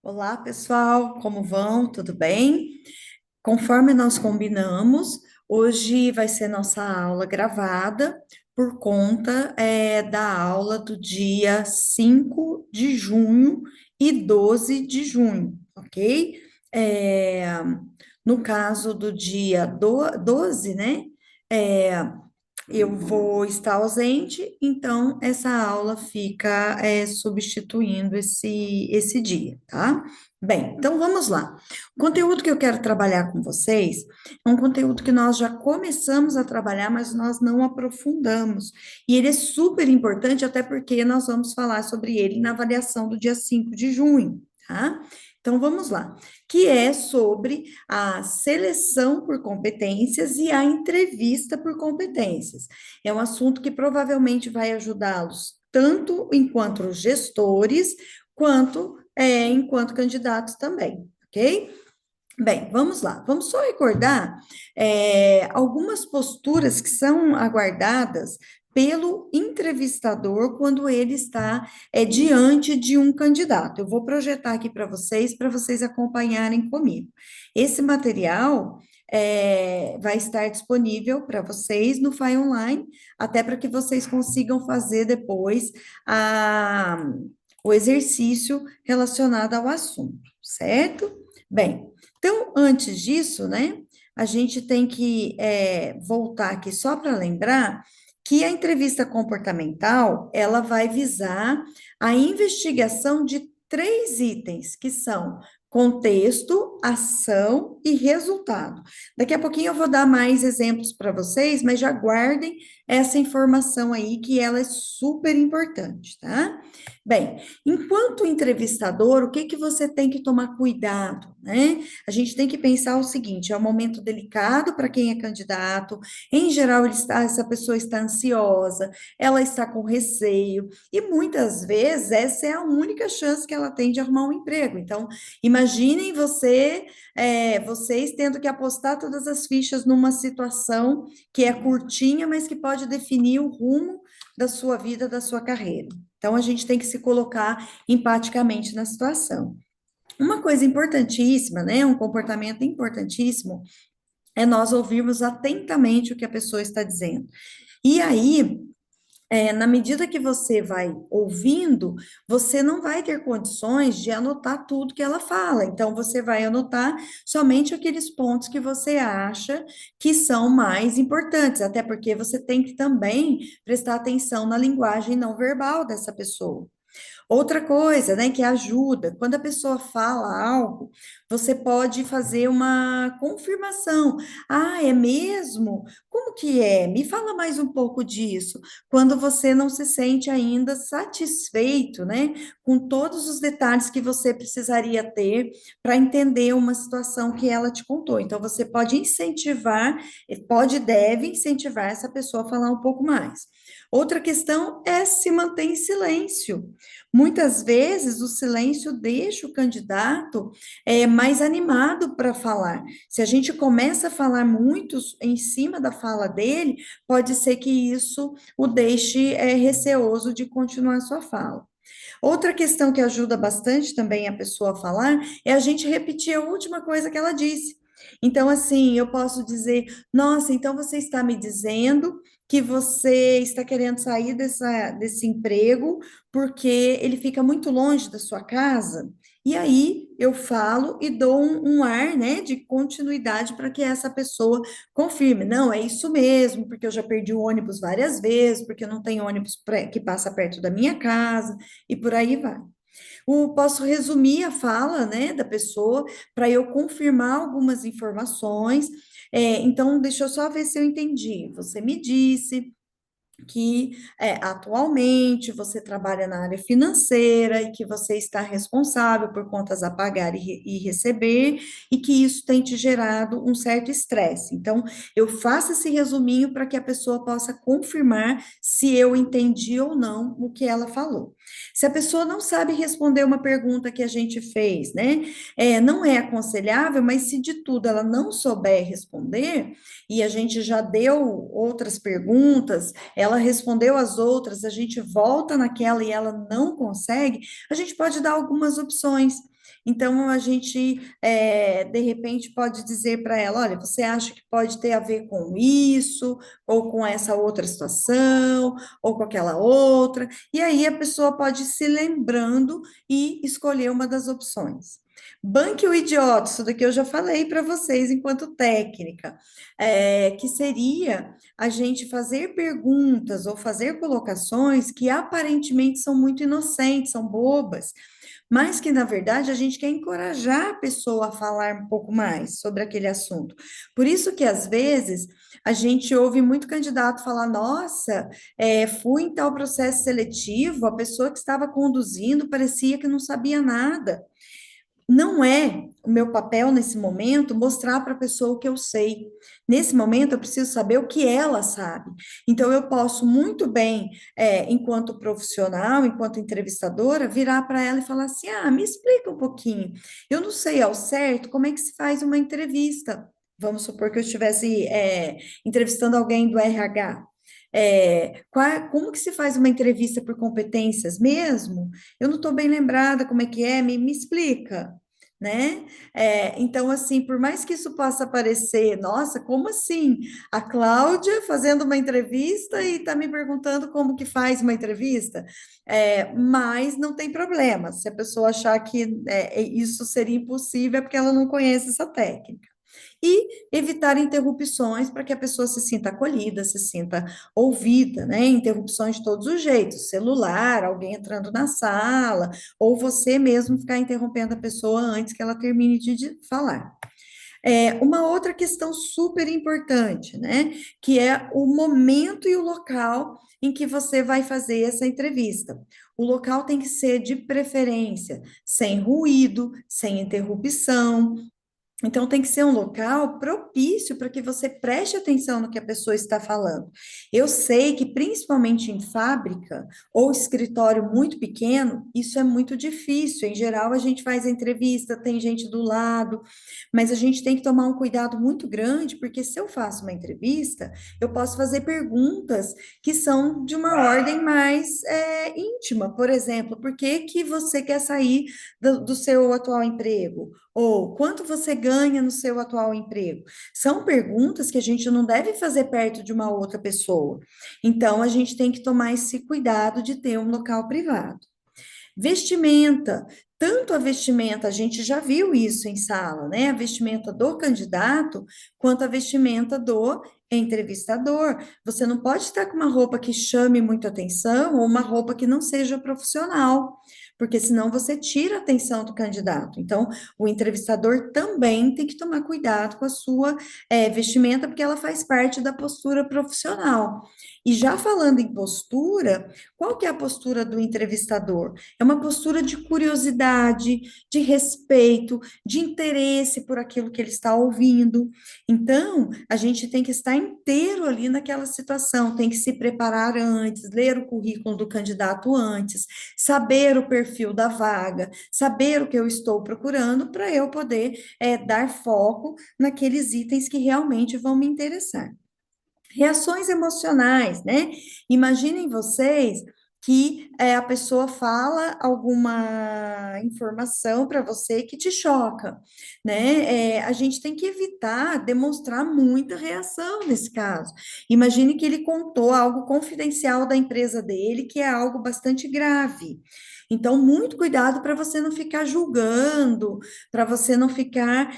Olá, pessoal, como vão? Tudo bem? Conforme nós combinamos, hoje vai ser nossa aula gravada por conta da aula do dia 5 de junho e 12 de junho, ok? É, no caso do dia 12, né? É, eu vou estar ausente, então essa aula fica substituindo esse dia, tá? Bem, então vamos lá. O conteúdo que eu quero trabalhar com vocês é um conteúdo que nós já começamos a trabalhar, mas nós não aprofundamos. E ele é super importante, até porque nós vamos falar sobre ele na avaliação do dia 5 de junho, tá? Então vamos lá, que é sobre a seleção por competências e a entrevista por competências. É um assunto que provavelmente vai ajudá-los tanto enquanto gestores, quanto enquanto candidatos também, ok? Bem, vamos lá. Vamos só recordar algumas posturas que são aguardadas pelo entrevistador quando ele está diante de um candidato. Eu vou projetar aqui para vocês acompanharem comigo. Esse material vai estar disponível para vocês no File Online, até para que vocês consigam fazer depois o exercício relacionado ao assunto, certo? Bem, então, antes disso, né, a gente tem que voltar aqui só para lembrar que a entrevista comportamental, ela vai visar a investigação de três itens, que são contexto, ação e resultado. Daqui a pouquinho eu vou dar mais exemplos para vocês, mas já guardem essa informação aí, que ela é super importante, tá? Bem, enquanto entrevistador, o que que você tem que tomar cuidado, né? A gente tem que pensar o seguinte: é um momento delicado para quem é candidato. Em geral, essa pessoa está ansiosa, ela está com receio, e muitas vezes essa é a única chance que ela tem de arrumar um emprego. Então, imaginem vocês tendo que apostar todas as fichas numa situação que é curtinha, mas que pode definir o rumo da sua vida, da sua carreira. Então, a gente tem que se colocar empaticamente na situação. Uma coisa importantíssima, né? Um comportamento importantíssimo é nós ouvirmos atentamente o que a pessoa está dizendo. E aí, na medida que você vai ouvindo, você não vai ter condições de anotar tudo que ela fala. Então, você vai anotar somente aqueles pontos que você acha que são mais importantes, até porque você tem que também prestar atenção na linguagem não verbal dessa pessoa. Outra coisa, né, que ajuda, quando a pessoa fala algo, você pode fazer uma confirmação. Ah, é mesmo? Como que é? Me fala mais um pouco disso. Quando você não se sente ainda satisfeito, né, com todos os detalhes que você precisaria ter para entender uma situação que ela te contou. Então, você pode incentivar, pode e deve incentivar essa pessoa a falar um pouco mais. Outra questão é se manter em silêncio. Muitas vezes o silêncio deixa o candidato mais animado para falar. Se a gente começa a falar muito em cima da fala dele, pode ser que isso o deixe receoso de continuar sua fala. Outra questão que ajuda bastante também a pessoa a falar é a gente repetir a última coisa que ela disse. Então, assim, eu posso dizer: nossa, então você está me dizendo que você está querendo sair desse emprego porque ele fica muito longe da sua casa? E aí eu falo e dou um ar, né, de continuidade para que essa pessoa confirme. Não, é isso mesmo, porque eu já perdi o ônibus várias vezes, porque não tem ônibus que passa perto da minha casa e por aí vai. Posso resumir a fala, né, da pessoa para eu confirmar algumas informações. Então, deixa eu só ver se eu entendi. Você me disse que atualmente você trabalha na área financeira e que você está responsável por contas a pagar e receber, e que isso tem te gerado um certo estresse. Então, eu faço esse resuminho para que a pessoa possa confirmar se eu entendi ou não o que ela falou. Se a pessoa não sabe responder uma pergunta que a gente fez, né? Não é aconselhável, mas se de tudo ela não souber responder, e a gente já deu outras perguntas, ela respondeu as outras, a gente volta naquela e ela não consegue, a gente pode dar algumas opções. Então, a gente, de repente, pode dizer para ela: olha, você acha que pode ter a ver com isso, ou com essa outra situação, ou com aquela outra, e aí a pessoa pode ir se lembrando e escolher uma das opções. Banque o idiota, isso daqui eu já falei para vocês enquanto técnica, que seria a gente fazer perguntas ou fazer colocações que aparentemente são muito inocentes, são bobas, mas que, na verdade, a gente quer encorajar a pessoa a falar um pouco mais sobre aquele assunto. Por isso que, às vezes, a gente ouve muito candidato falar: nossa, fui em tal processo seletivo, a pessoa que estava conduzindo parecia que não sabia nada. Não é o meu papel nesse momento mostrar para a pessoa o que eu sei. Nesse momento, eu preciso saber o que ela sabe. Então, eu posso muito bem, enquanto profissional, enquanto entrevistadora, virar para ela e falar assim: ah, me explica um pouquinho. Eu não sei ao certo como é que se faz uma entrevista. Vamos supor que eu estivesse, entrevistando alguém do RH. Como que se faz uma entrevista por competências mesmo? Eu não estou bem lembrada como é que é, me explica, né? Então, assim, por mais que isso possa parecer, nossa, como assim? A Cláudia fazendo uma entrevista e está me perguntando como que faz uma entrevista? Mas não tem problema, se a pessoa achar que isso seria impossível, é porque ela não conhece essa técnica. E evitar interrupções para que a pessoa se sinta acolhida, se sinta ouvida, né? Interrupções de todos os jeitos, celular, alguém entrando na sala, ou você mesmo ficar interrompendo a pessoa antes que ela termine de falar. Uma outra questão super importante, né? Que é o momento e o local em que você vai fazer essa entrevista. O local tem que ser de preferência, sem ruído, sem interrupção, então, tem que ser um local propício para que você preste atenção no que a pessoa está falando. Eu sei que, principalmente em fábrica ou escritório muito pequeno, isso é muito difícil. Em geral, a gente faz a entrevista, tem gente do lado, mas a gente tem que tomar um cuidado muito grande, porque se eu faço uma entrevista, eu posso fazer perguntas que são de uma ordem mais íntima. Por exemplo, por que que você quer sair do seu atual emprego? Ou quanto você ganha no seu atual emprego? São perguntas que a gente não deve fazer perto de uma outra pessoa. Então, a gente tem que tomar esse cuidado de ter um local privado. Vestimenta, tanto a vestimenta, a gente já viu isso em sala, né? A vestimenta do candidato, quanto a vestimenta do entrevistador. Você não pode estar com uma roupa que chame muito atenção ou uma roupa que não seja profissional, porque senão você tira a atenção do candidato. Então, o entrevistador também tem que tomar cuidado com a sua vestimenta, porque ela faz parte da postura profissional. E já falando em postura, qual que é a postura do entrevistador? É uma postura de curiosidade, de respeito, de interesse por aquilo que ele está ouvindo. Então, a gente tem que estar inteiro ali naquela situação, tem que se preparar antes, ler o currículo do candidato antes, saber o perfil da vaga, saber o que eu estou procurando para eu poder dar foco naqueles itens que realmente vão me interessar. Reações emocionais, né? Imaginem vocês que a pessoa fala alguma informação para você que te choca, né? A gente tem que evitar demonstrar muita reação nesse caso. Imagine que ele contou algo confidencial da empresa dele, que é algo bastante grave. Então, muito cuidado para você não ficar julgando, para você não ficar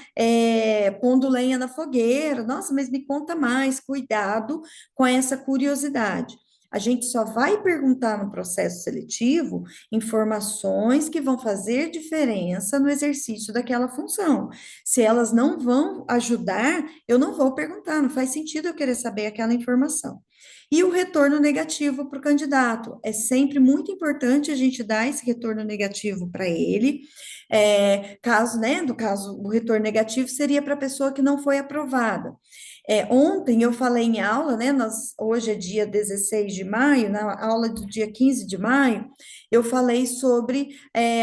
pondo lenha na fogueira. Nossa, mas me conta mais, cuidado com essa curiosidade. A gente só vai perguntar no processo seletivo informações que vão fazer diferença no exercício daquela função. Se elas não vão ajudar, eu não vou perguntar, não faz sentido eu querer saber aquela informação. E o retorno negativo para o candidato. É sempre muito importante a gente dar esse retorno negativo para ele. Caso, né, do caso, o retorno negativo seria para a pessoa que não foi aprovada. Ontem eu falei em aula, né? Hoje é dia 16 de maio, na aula do dia 15 de maio, eu falei sobre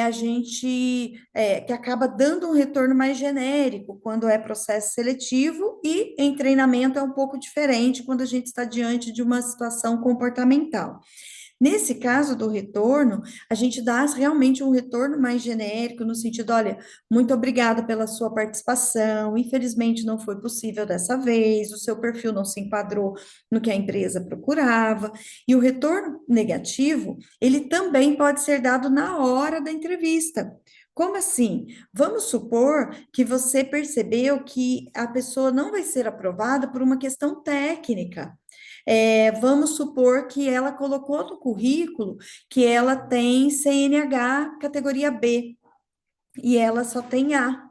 a gente que acaba dando um retorno mais genérico quando é processo seletivo e em treinamento é um pouco diferente quando a gente está diante de uma situação comportamental. Nesse caso do retorno, a gente dá realmente um retorno mais genérico, no sentido, olha, muito obrigada pela sua participação, infelizmente não foi possível dessa vez, o seu perfil não se enquadrou no que a empresa procurava, e o retorno negativo, ele também pode ser dado na hora da entrevista. Como assim? Vamos supor que você percebeu que a pessoa não vai ser aprovada por uma questão técnica. Vamos supor que ela colocou no currículo que ela tem CNH categoria B e ela só tem A,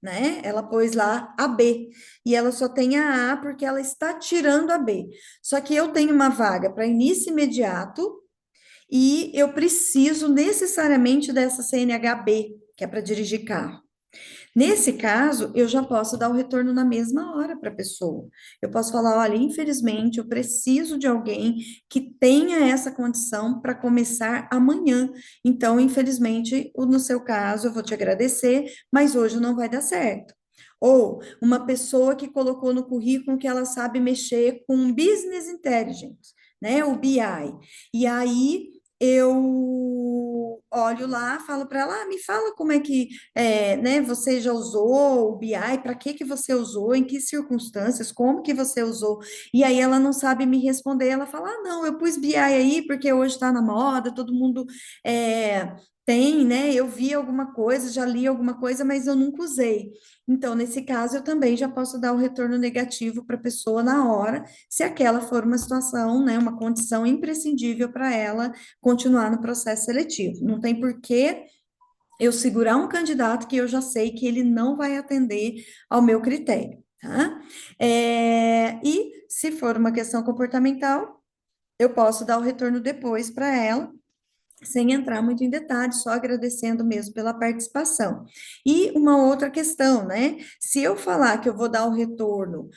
né? Ela pôs lá a B e ela só tem a porque ela está tirando a B. Só que eu tenho uma vaga para início imediato e eu preciso necessariamente dessa CNHB, que é para dirigir carro. Nesse caso, eu já posso dar o retorno na mesma hora para a pessoa. Eu posso falar: olha, infelizmente, eu preciso de alguém que tenha essa condição para começar amanhã. Então, infelizmente, no seu caso, eu vou te agradecer, mas hoje não vai dar certo. Ou uma pessoa que colocou no currículo que ela sabe mexer com Business Intelligence, né? O BI. E aí eu olho lá, falo para ela: me fala como é que né, você já usou o BI, para que você usou, em que circunstâncias, como que você usou, e aí ela não sabe me responder, ela fala: não, eu pus BI aí porque hoje está na moda, todo mundo tem, né, eu vi alguma coisa, já li alguma coisa, mas eu nunca usei. Então, nesse caso, eu também já posso dar o retorno negativo para a pessoa na hora, se aquela for uma situação, né, uma condição imprescindível para ela continuar no processo seletivo. Não tem porquê eu segurar um candidato que eu já sei que ele não vai atender ao meu critério, tá? E se for uma questão comportamental, eu posso dar o retorno depois para ela, sem entrar muito em detalhes, só agradecendo mesmo pela participação. E uma outra questão, né? Se eu falar que eu vou dar o retorno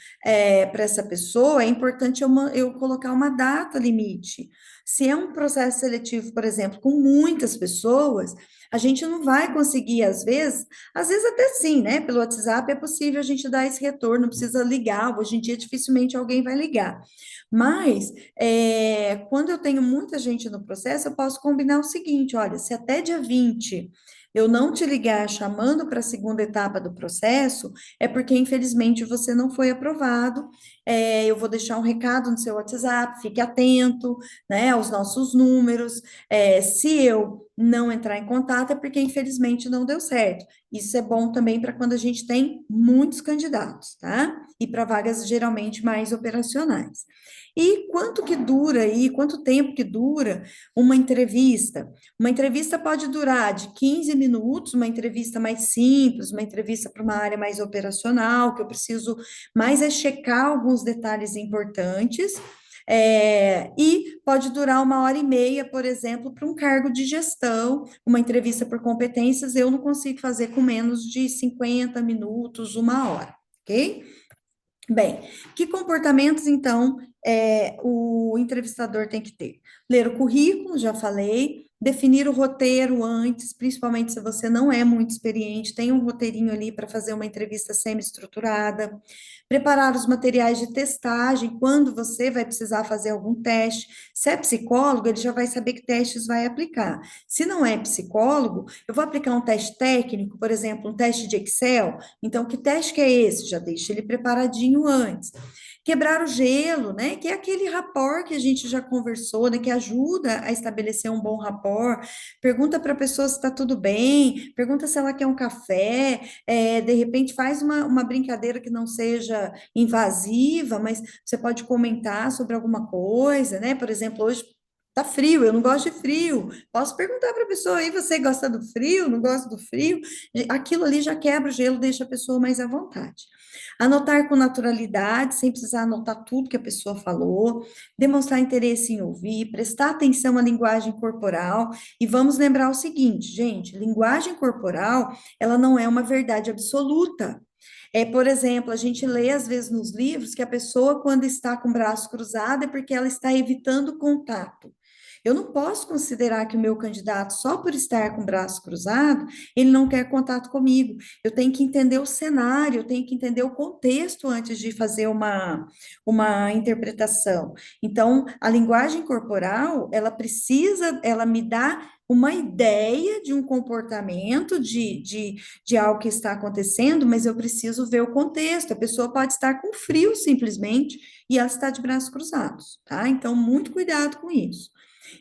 para essa pessoa, é importante eu colocar uma data limite. Se é um processo seletivo, por exemplo, com muitas pessoas, a gente não vai conseguir, às vezes até sim, né? Pelo WhatsApp é possível a gente dar esse retorno, não precisa ligar, hoje em dia dificilmente alguém vai ligar. Mas quando eu tenho muita gente no processo, eu posso combinar o seguinte: olha, se até dia 20 eu não te ligar chamando para a segunda etapa do processo, é porque infelizmente você não foi aprovado. Eu vou deixar um recado no seu WhatsApp, fique atento, né, aos nossos números. Se eu não entrar em contato, é porque infelizmente não deu certo. Isso é bom também para quando a gente tem muitos candidatos, tá? E para vagas geralmente mais operacionais. E quanto que dura aí, quanto tempo que dura uma entrevista? Uma entrevista pode durar de 15 minutos, uma entrevista mais simples, uma entrevista para uma área mais operacional, que eu preciso mais é checar alguns detalhes importantes. E pode durar 1 hora e meia, por exemplo, para um cargo de gestão, uma entrevista por competências, eu não consigo fazer com menos de 50 minutos, 1 hora, ok? Bem, que comportamentos, então, o entrevistador tem que ter? Ler o currículo, já falei, definir o roteiro antes, principalmente se você não é muito experiente, tem um roteirinho ali para fazer uma entrevista semi-estruturada, preparar os materiais de testagem, quando você vai precisar fazer algum teste. Se é psicólogo, ele já vai saber que testes vai aplicar. Se não é psicólogo, eu vou aplicar um teste técnico, por exemplo, um teste de Excel. Então, que teste que é esse? Já deixa ele preparadinho antes. Quebrar o gelo, né? Que é aquele rapport que a gente já conversou, né? Que ajuda a estabelecer um bom rapport. Pergunta para a pessoa se está tudo bem, pergunta se ela quer um café, de repente faz uma brincadeira que não seja invasiva, mas você pode comentar sobre alguma coisa, né? Por exemplo, hoje tá frio, eu não gosto de frio. Posso perguntar para a pessoa aí, você gosta do frio? Não gosta do frio? Aquilo ali já quebra o gelo, deixa a pessoa mais à vontade. Anotar com naturalidade, sem precisar anotar tudo que a pessoa falou, demonstrar interesse em ouvir, prestar atenção à linguagem corporal, e vamos lembrar o seguinte, gente, linguagem corporal, ela não é uma verdade absoluta. Por exemplo, a gente lê às vezes nos livros que a pessoa, quando está com o braço cruzado, é porque ela está evitando contato. Eu não posso considerar que o meu candidato, só por estar com o braço cruzado, ele não quer contato comigo. Eu tenho que entender o cenário, eu tenho que entender o contexto antes de fazer uma interpretação. Então, a linguagem corporal, ela me dá uma ideia de um comportamento, de algo que está acontecendo, mas eu preciso ver o contexto. A pessoa pode estar com frio simplesmente e ela está de braços cruzados, tá? Então, muito cuidado com isso.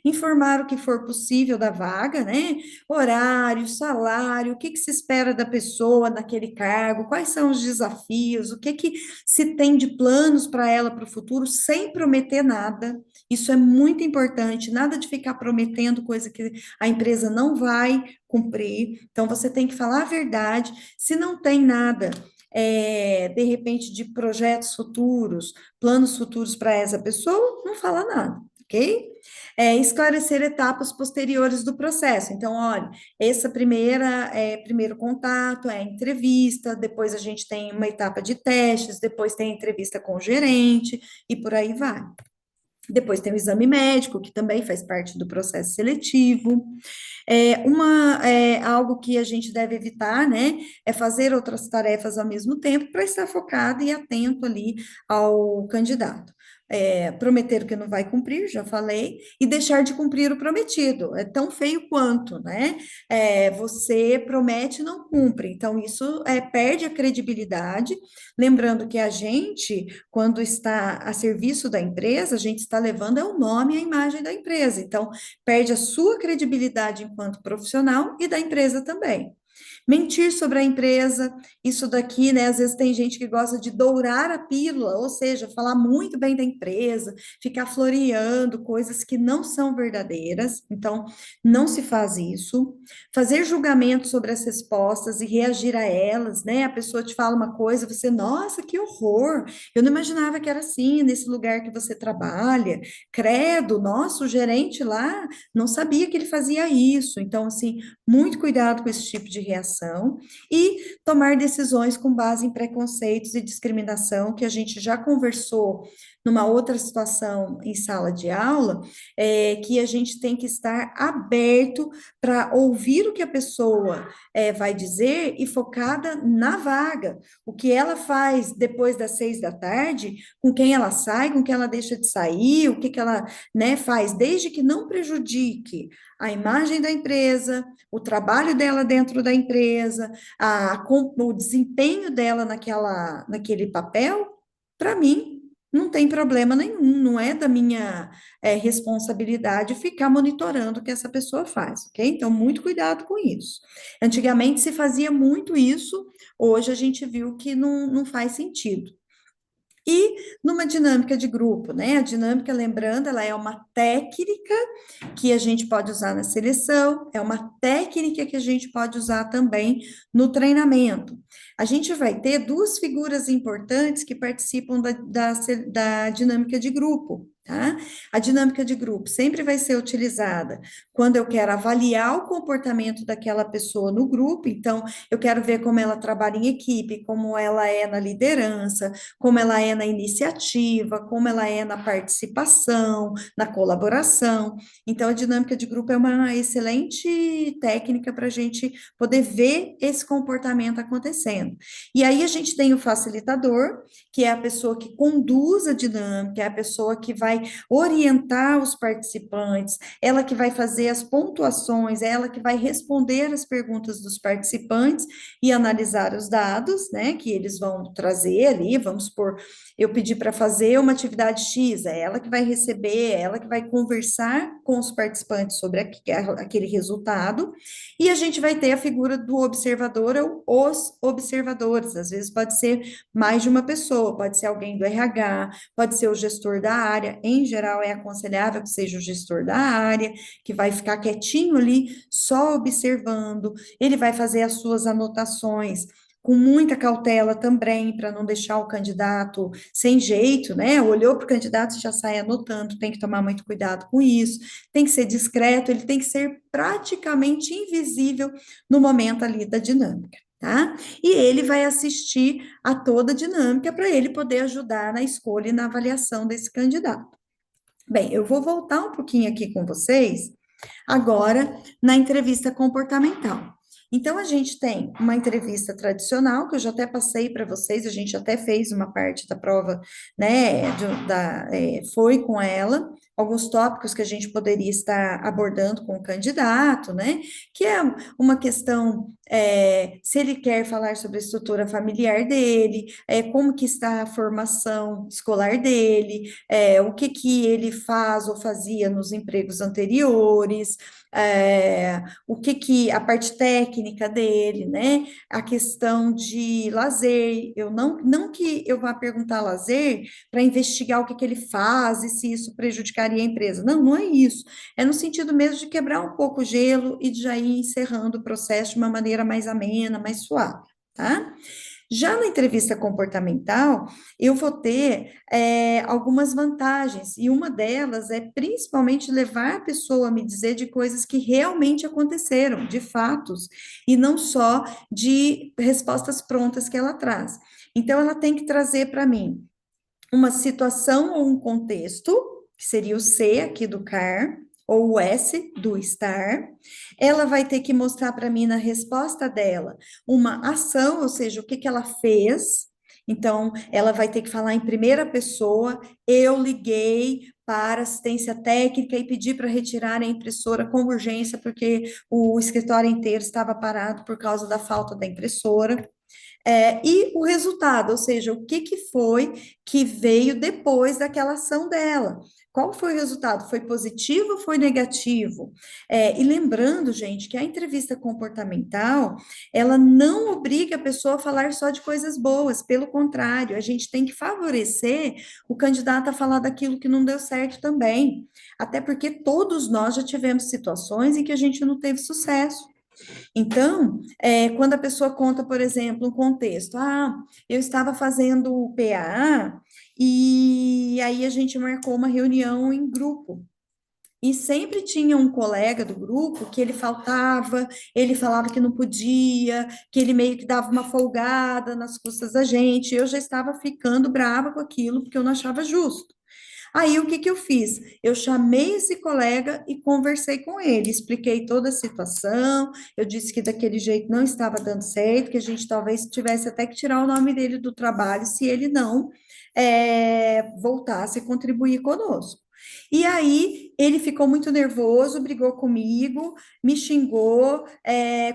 Informar o que for possível da vaga, né? Horário, salário, o que que se espera da pessoa naquele cargo, quais são os desafios, o que que se tem de planos para ela para o futuro, sem prometer nada. Isso é muito importante, nada de ficar prometendo coisa que a empresa não vai cumprir. Então, você tem que falar a verdade. Se não tem nada, de repente, de projetos futuros, planos futuros para essa pessoa, não fala nada, ok? Esclarecer etapas posteriores do processo. Então, olha, essa primeiro contato é a entrevista, depois a gente tem uma etapa de testes, depois tem a entrevista com o gerente e por aí vai. Depois tem o exame médico, que também faz parte do processo seletivo. Algo que a gente deve evitar, né, é fazer outras tarefas ao mesmo tempo para estar focado e atento ali ao candidato. Prometer o que não vai cumprir, já falei, e deixar de cumprir o prometido. É tão feio quanto, né? Você promete e não cumpre. Então, isso perde a credibilidade. Lembrando que a gente, quando está a serviço da empresa, a gente está levando o nome e a imagem da empresa. Então, perde a sua credibilidade enquanto profissional e da empresa também. Mentir sobre a empresa, isso daqui, né? Às vezes tem gente que gosta de dourar a pílula, ou seja, falar muito bem da empresa, ficar floreando coisas que não são verdadeiras. Então, não se faz isso. Fazer julgamento sobre as respostas e reagir a elas, né? A pessoa te fala uma coisa, você, nossa, que horror! Eu não imaginava que era assim nesse lugar que você trabalha. Credo, nossa, o gerente lá não sabia que ele fazia isso. Então, assim, muito cuidado com esse tipo de reação e tomar decisões com base em preconceitos e discriminação, que a gente já conversou numa outra situação em sala de aula, que a gente tem que estar aberto para ouvir o que a pessoa vai dizer e focada na vaga. O que ela faz depois das 6 da tarde, com quem ela sai, com quem ela deixa de sair, o que que ela, né, faz, desde que não prejudique a imagem da empresa, o trabalho dela dentro da empresa, o desempenho dela naquele papel, para mim, não tem problema nenhum, não é da minha responsabilidade ficar monitorando o que essa pessoa faz, ok? Então, muito cuidado com isso. Antigamente se fazia muito isso, hoje a gente viu que não faz sentido. E numa dinâmica de grupo, né? A dinâmica, lembrando, ela é uma técnica que a gente pode usar na seleção, é uma técnica que a gente pode usar também no treinamento. A gente vai ter duas figuras importantes que participam da dinâmica de grupo. Tá? A dinâmica de grupo sempre vai ser utilizada quando eu quero avaliar o comportamento daquela pessoa no grupo, então eu quero ver como ela trabalha em equipe, como ela é na liderança, como ela é na iniciativa, como ela é na participação, na colaboração. Então, a dinâmica de grupo é uma excelente técnica para a gente poder ver esse comportamento acontecendo. E aí a gente tem o facilitador, que é a pessoa que conduz a dinâmica, é a pessoa que vai orientar os participantes, ela que vai fazer as pontuações, é ela que vai responder as perguntas dos participantes e analisar os dados, né, que eles vão trazer ali, vamos supor, eu pedi para fazer uma atividade X, é ela que vai receber, é ela que vai conversar com os participantes sobre aquele resultado, e a gente vai ter a figura do observador ou os observadores, às vezes pode ser mais de uma pessoa, pode ser alguém do RH, pode ser o gestor da área, em geral é aconselhável que seja o gestor da área, que vai ficar quietinho ali, só observando, ele vai fazer as suas anotações com muita cautela também, para não deixar o candidato sem jeito, né? Olhou para o candidato e já sai anotando, tem que tomar muito cuidado com isso, tem que ser discreto, ele tem que ser praticamente invisível no momento ali da dinâmica. Tá? E ele vai assistir a toda a dinâmica para ele poder ajudar na escolha e na avaliação desse candidato. Bem, eu vou voltar um pouquinho aqui com vocês agora na entrevista comportamental. Então, a gente tem uma entrevista tradicional, que eu já até passei para vocês, a gente até fez uma parte da prova, né, foi com ela, alguns tópicos que a gente poderia estar abordando com o candidato, né, que é uma questão, se ele quer falar sobre a estrutura familiar dele, como que está a formação escolar dele, o que que ele faz ou fazia nos empregos anteriores, o que que a parte técnica dele, né? A questão de lazer. Eu não que eu vá perguntar lazer para investigar o que que ele faz e se isso prejudicaria a empresa. Não, não é isso. É no sentido mesmo de quebrar um pouco o gelo e de já ir encerrando o processo de uma maneira mais amena, mais suave, tá? Já na entrevista comportamental, eu vou ter algumas vantagens, e uma delas é principalmente levar a pessoa a me dizer de coisas que realmente aconteceram, de fatos, e não só de respostas prontas que ela traz. Então, ela tem que trazer para mim uma situação ou um contexto, que seria o C aqui do CAR, ou o S do estar. Ela vai ter que mostrar para mim na resposta dela uma ação, ou seja, o que que ela fez. Então, ela vai ter que falar em primeira pessoa, eu liguei para assistência técnica e pedi para retirar a impressora com urgência, porque o escritório inteiro estava parado por causa da falta da impressora. E o resultado, ou seja, o que que foi que veio depois daquela ação dela. Qual foi o resultado? Foi positivo ou foi negativo? E lembrando, gente, que a entrevista comportamental, ela não obriga a pessoa a falar só de coisas boas, pelo contrário, a gente tem que favorecer o candidato a falar daquilo que não deu certo também. Até porque todos nós já tivemos situações em que a gente não teve sucesso. Então, quando a pessoa conta, por exemplo, um contexto, eu estava fazendo o PAA e aí a gente marcou uma reunião em grupo. E sempre tinha um colega do grupo que ele faltava, ele falava que não podia, que ele meio que dava uma folgada nas custas da gente. Eu já estava ficando brava com aquilo, porque eu não achava justo. Aí, o que que eu fiz? Eu chamei esse colega e conversei com ele, expliquei toda a situação, eu disse que daquele jeito não estava dando certo, que a gente talvez tivesse até que tirar o nome dele do trabalho se ele não voltasse a contribuir conosco. E aí, ele ficou muito nervoso, brigou comigo, me xingou,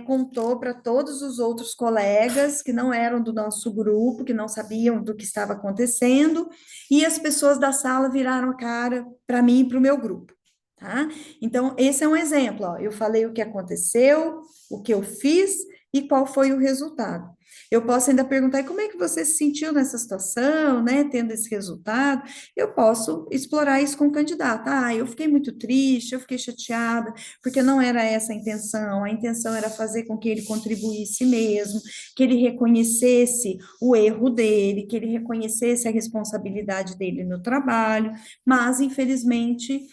contou para todos os outros colegas que não eram do nosso grupo, que não sabiam do que estava acontecendo, e as pessoas da sala viraram a cara para mim e para o meu grupo, tá? Então, esse é um exemplo, ó. Eu falei o que aconteceu, o que eu fiz e qual foi o resultado. Eu posso ainda perguntar, e como é que você se sentiu nessa situação, né, tendo esse resultado? Eu posso explorar isso com o candidato. Eu fiquei muito triste, eu fiquei chateada, porque não era essa a intenção era fazer com que ele contribuísse mesmo, que ele reconhecesse o erro dele, que ele reconhecesse a responsabilidade dele no trabalho, mas infelizmente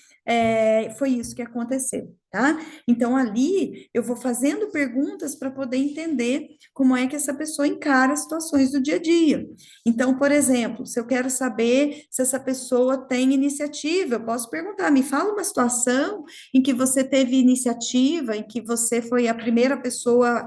foi isso que aconteceu, tá? Então ali eu vou fazendo perguntas para poder entender como é que essa pessoa encara as situações do dia a dia. Então, por exemplo, se eu quero saber se essa pessoa tem iniciativa, eu posso perguntar, me fala uma situação em que você teve iniciativa, em que você foi a primeira pessoa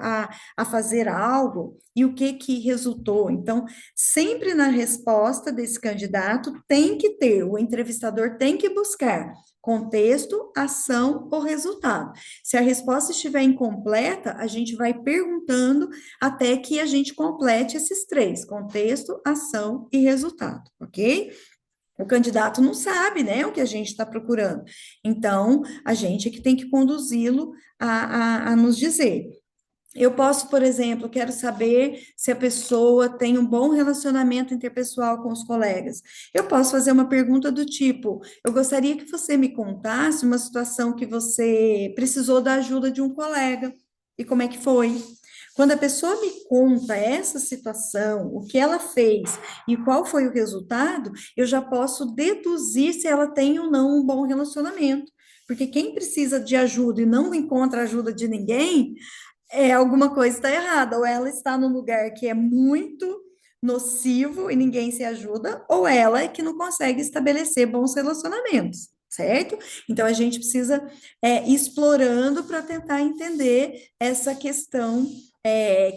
a fazer algo e o que que resultou. Então, sempre na resposta desse candidato tem que ter, o entrevistador tem que buscar contexto, ação ou resultado. Se a resposta estiver incompleta, a gente vai perguntando até que a gente complete esses três: contexto, ação e resultado, ok? O candidato não sabe, né, o que a gente está procurando. Então, a gente é que tem que conduzi-lo a nos dizer. Eu posso, por exemplo, quero saber se a pessoa tem um bom relacionamento interpessoal com os colegas. Eu posso fazer uma pergunta do tipo: eu gostaria que você me contasse uma situação que você precisou da ajuda de um colega e como é que foi. Quando a pessoa me conta essa situação, o que ela fez e qual foi o resultado, eu já posso deduzir se ela tem ou não um bom relacionamento. Porque quem precisa de ajuda e não encontra ajuda de ninguém, alguma coisa está errada, ou ela está num lugar que é muito nocivo e ninguém se ajuda, ou ela é que não consegue estabelecer bons relacionamentos. certo? Então a gente precisa ir explorando para tentar entender essa questão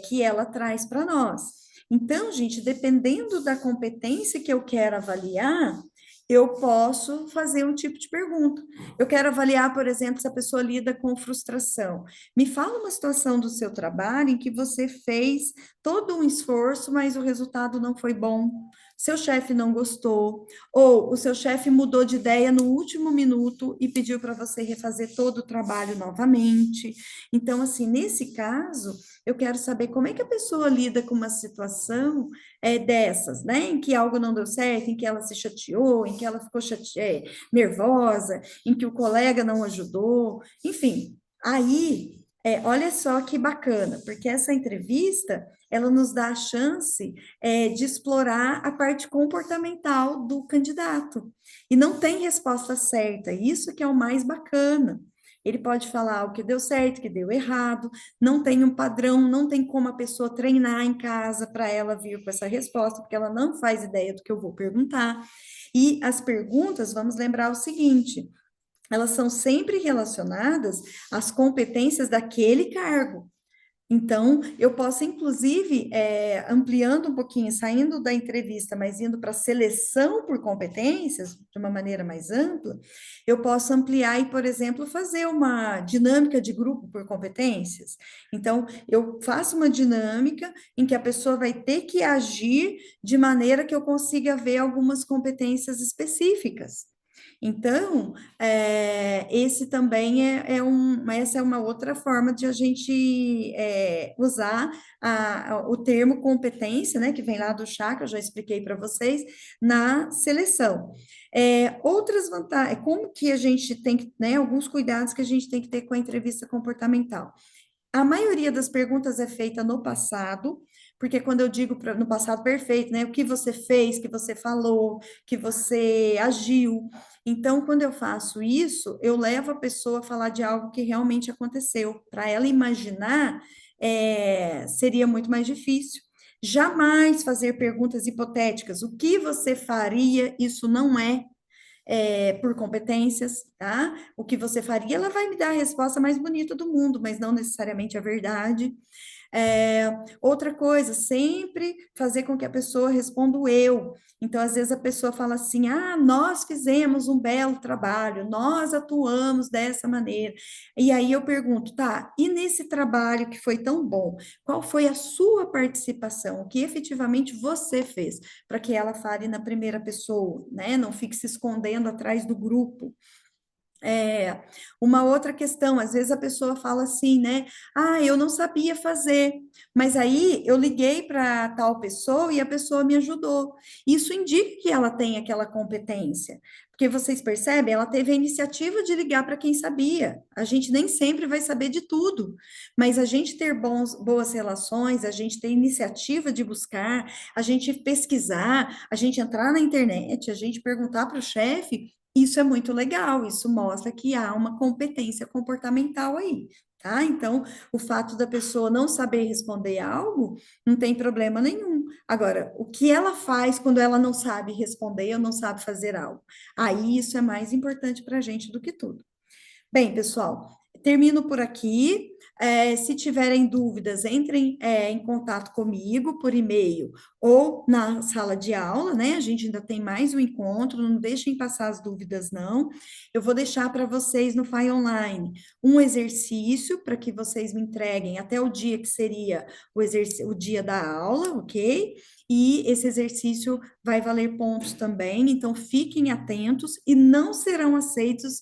que ela traz para nós. Então, gente, dependendo da competência que eu quero avaliar, eu posso fazer um tipo de pergunta. Eu quero avaliar, por exemplo, se a pessoa lida com frustração. Me fala uma situação do seu trabalho em que você fez todo um esforço, mas o resultado não foi bom. Seu chefe não gostou, ou o seu chefe mudou de ideia no último minuto e pediu para você refazer todo o trabalho novamente. Então, assim, nesse caso, eu quero saber como é que a pessoa lida com uma situação dessas, né? Em que algo não deu certo, em que ela se chateou, em que ela ficou nervosa, em que o colega não ajudou, enfim. Aí, olha só que bacana, porque essa entrevista, ela nos dá a chance de explorar a parte comportamental do candidato. E não tem resposta certa, isso que é o mais bacana. Ele pode falar o que deu certo, o que deu errado, não tem um padrão, não tem como a pessoa treinar em casa para ela vir com essa resposta, porque ela não faz ideia do que eu vou perguntar. E as perguntas, vamos lembrar o seguinte: elas são sempre relacionadas às competências daquele cargo. Então, eu posso, inclusive, ampliando um pouquinho, saindo da entrevista, mas indo para a seleção por competências, de uma maneira mais ampla, eu posso ampliar e, por exemplo, fazer uma dinâmica de grupo por competências. Então, eu faço uma dinâmica em que a pessoa vai ter que agir de maneira que eu consiga ver algumas competências específicas. Então, esse também essa é uma outra forma de a gente usar o termo competência, né, que vem lá do chá, que eu já expliquei para vocês, na seleção. Outras vantagens, como que a gente tem que, né, alguns cuidados que a gente tem que ter com a entrevista comportamental. A maioria das perguntas é feita no passado, porque quando eu digo no passado perfeito, né? O que você fez, que você falou, que você agiu. Então, quando eu faço isso, eu levo a pessoa a falar de algo que realmente aconteceu. Para ela imaginar, seria muito mais difícil. Jamais fazer perguntas hipotéticas. O que você faria? Isso não por competências, tá? O que você faria, ela vai me dar a resposta mais bonita do mundo, mas não necessariamente a verdade. Outra coisa, sempre fazer com que a pessoa responda o eu. Então, às vezes a pessoa fala assim: ah, nós fizemos um belo trabalho, nós atuamos dessa maneira. E aí eu pergunto: tá, e nesse trabalho que foi tão bom, qual foi a sua participação? O que efetivamente você fez? Para que ela fale na primeira pessoa, né? Não fique se escondendo atrás do grupo. Uma outra questão, às vezes a pessoa fala assim, né? Ah, eu não sabia fazer, mas aí eu liguei para tal pessoa e a pessoa me ajudou. Isso indica que ela tem aquela competência, porque vocês percebem, ela teve a iniciativa de ligar para quem sabia. A gente nem sempre vai saber de tudo, mas a gente ter boas relações, a gente ter iniciativa de buscar, a gente pesquisar, a gente entrar na internet, a gente perguntar para o chefe. Isso é muito legal, isso mostra que há uma competência comportamental aí, tá? Então, o fato da pessoa não saber responder algo não tem problema nenhum. Agora, o que ela faz quando ela não sabe responder ou não sabe fazer algo? Aí isso é mais importante para a gente do que tudo. Bem, pessoal, termino por aqui. Se tiverem dúvidas, entrem, em contato comigo por e-mail ou na sala de aula, né? A gente ainda tem mais um encontro, não deixem passar as dúvidas, não. Eu vou deixar para vocês no File Online um exercício para que vocês me entreguem até o dia que seria o dia da aula, ok? E esse exercício vai valer pontos também, então fiquem atentos e não serão aceitos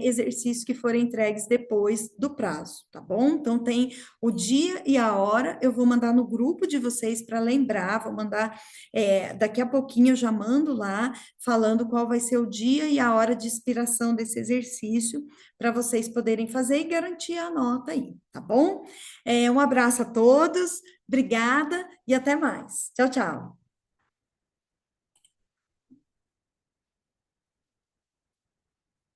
exercícios que forem entregues depois do prazo, tá bom? Então tem o dia e a hora, eu vou mandar no grupo de vocês para lembrar, vou mandar daqui a pouquinho eu já mando lá, falando qual vai ser o dia e a hora de expiração desse exercício, para vocês poderem fazer e garantir a nota aí, tá bom? Um abraço a todos, obrigada e até mais. Tchau, tchau.